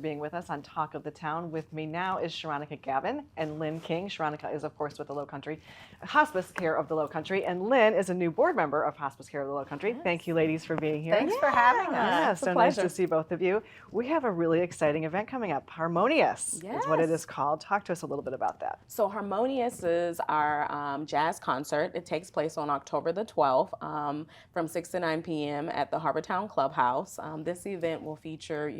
being with us on Talk of the Town. With me now is Sharonica Gavin and Lynn King. Sharonica is, of course, with the Lowcountry, Hospice Care of the Lowcountry, and Lynn is a new board member of Hospice Care of the Lowcountry. Yes. Thank you, ladies, for being here. Thanks for having us. Yeah, so nice to see both of you. We have a really exciting event coming up. Harmonious is what it is called. Talk to us a little bit about that. So Harmonious is our jazz concert. It takes place on October the 12th from 6 to 9 p.m. at the Harbortown Clubhouse. This event will feature,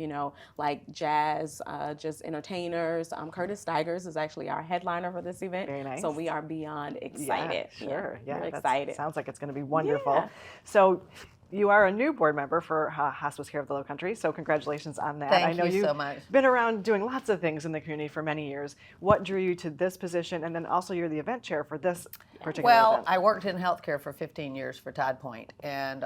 like jazz, just entertainers. Curtis Stigers is actually our headliner for this event. Very nice. So we are beyond excited. Yeah, sure. Yeah, we're excited. Sounds like it's going to be wonderful. Yeah. So you are a new board member for Hospice Care of the Lowcountry, so congratulations on that. Thank I know you you've so much. been around doing lots of things in the community for many years. What drew you to this position, and then also you're the event chair for this particular event? I worked in healthcare for 15 years for Tide Point, and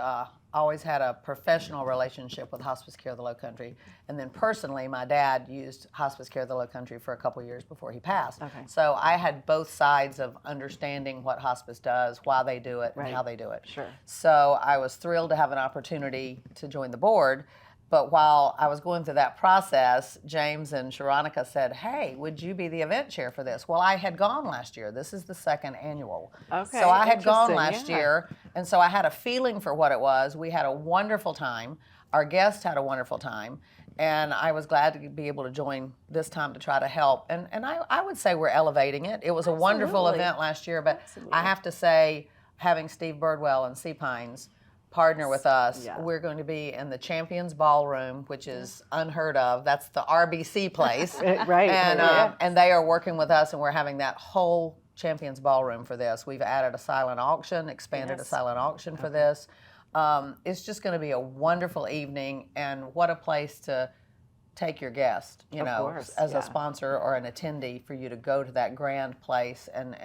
always had a professional relationship with Hospice Care of the Lowcountry. And then personally, my dad used Hospice Care of the Lowcountry for a couple of years before he passed. Okay. So I had both sides of understanding what hospice does, why they do it, Right. and how they do it. Sure. So I was thrilled to have an opportunity to join the board. But while I was going through that process, James and Sharonica said, hey, would you be the event chair for this? Well, I had gone last year. This is the second annual. Okay, So I had gone interesting, last year, and so I had a feeling for what it was. We had a wonderful time. Our guests had a wonderful time. And I was glad to be able to join this time to try to help. And I would say we're elevating it. It was a wonderful event last year, but I have to say, having Steve Birdwell and Sea Pines partner with us, we're going to be in the Champions Ballroom, which is unheard of. That's the RBC place. Right. And they are working with us, and we're having that whole Champions Ballroom for this. We've added a silent auction, expanded a silent auction for this. It's just going to be a wonderful evening, and what a place to take your guest, as a sponsor or an attendee, for you to go to that grand place, and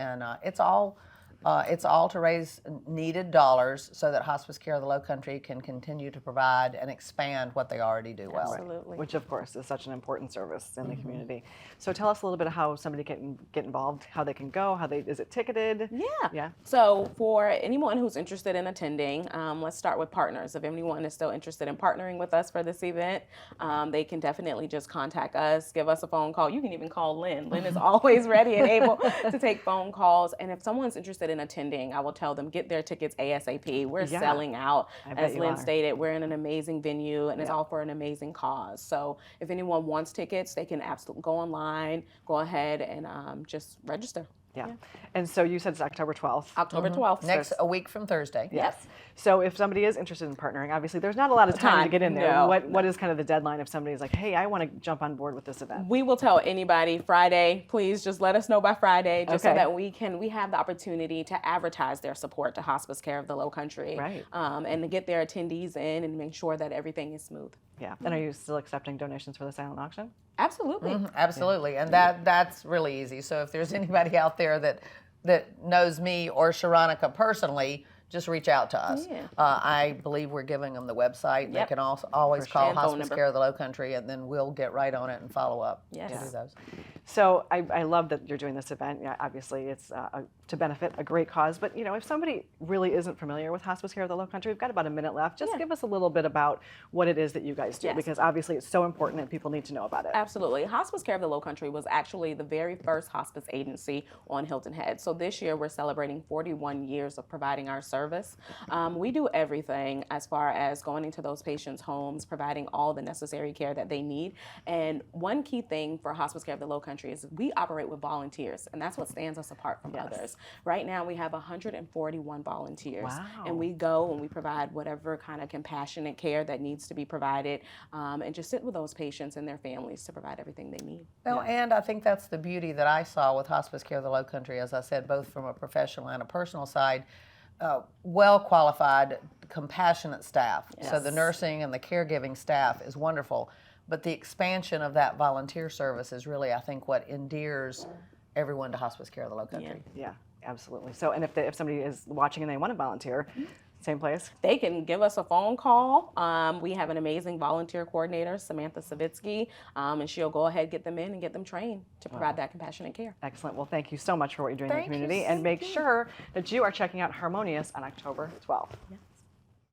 it's all to raise needed dollars so that Hospice Care of the Lowcountry can continue to provide and expand what they already do well. Absolutely. Which, of course, is such an important service in the community. So tell us a little bit of how somebody can get involved, how they can go, is it ticketed? Yeah. So for anyone who's interested in attending, let's start with partners. If anyone is still interested in partnering with us for this event, they can definitely just contact us, give us a phone call. You can even call Lynn. Lynn is always ready and able to take phone calls. And if someone's interested in attending, I will tell them, get their tickets ASAP. We're selling out. As Lynn stated, we're in an amazing venue, and it's all for an amazing cause. So if anyone wants tickets, they can absolutely go online, go ahead and just register. Yeah. And so you said it's October 12th. October 12th. A week from Thursday. Yes. So if somebody is interested in partnering, obviously there's not a lot of time to get in there. What is kind of the deadline if somebody's like, hey, I want to jump on board with this event? We will tell anybody Friday. Please just let us know by Friday, just so that we have the opportunity to advertise their support to Hospice Care of the Lowcountry. Right. And to get their attendees in and make sure that everything is smooth. Yeah. And are you still accepting donations for the silent auction? Absolutely. Absolutely. And that's really easy. So if there's anybody out there that knows me or Sharonica personally, just reach out to us. I believe we're giving them the website. They can also always call Hospice Care of the Lowcountry, and then we'll get right on it and follow up. Yes. To do those. So I love that you're doing this event. Yeah, obviously, it's to benefit a great cause. But if somebody really isn't familiar with Hospice Care of the Lowcountry, we've got about a minute left. Just give us a little bit about what it is that you guys do, because obviously it's so important and people need to know about it. Absolutely. Hospice Care of the Lowcountry was actually the very first hospice agency on Hilton Head. So this year we're celebrating 41 years of providing our service. We do everything as far as going into those patients' homes, providing all the necessary care that they need. And one key thing for Hospice Care of the Lowcountry is we operate with volunteers, and that's what stands us apart from others. Right now we have 141 volunteers. Wow. And we go and we provide whatever kind of compassionate care that needs to be provided, and just sit with those patients and their families to provide everything they need. Well, and I think that's the beauty that I saw with Hospice Care of the Lowcountry, as I said, both from a professional and a personal side. Well-qualified, compassionate staff. So the nursing and the caregiving staff is wonderful, but the expansion of that volunteer service is really, I think, what endears everyone to Hospice Care of the Lowcountry. Yeah, absolutely. So, and if somebody is watching and they want to volunteer, same place? They can give us a phone call. We have an amazing volunteer coordinator, Samantha Savitsky, and she'll go ahead, get them in and get them trained to provide that compassionate care. Excellent. Well, thank you so much for what you're doing in the community. And make sure that you are checking out Harmonious on October 12th.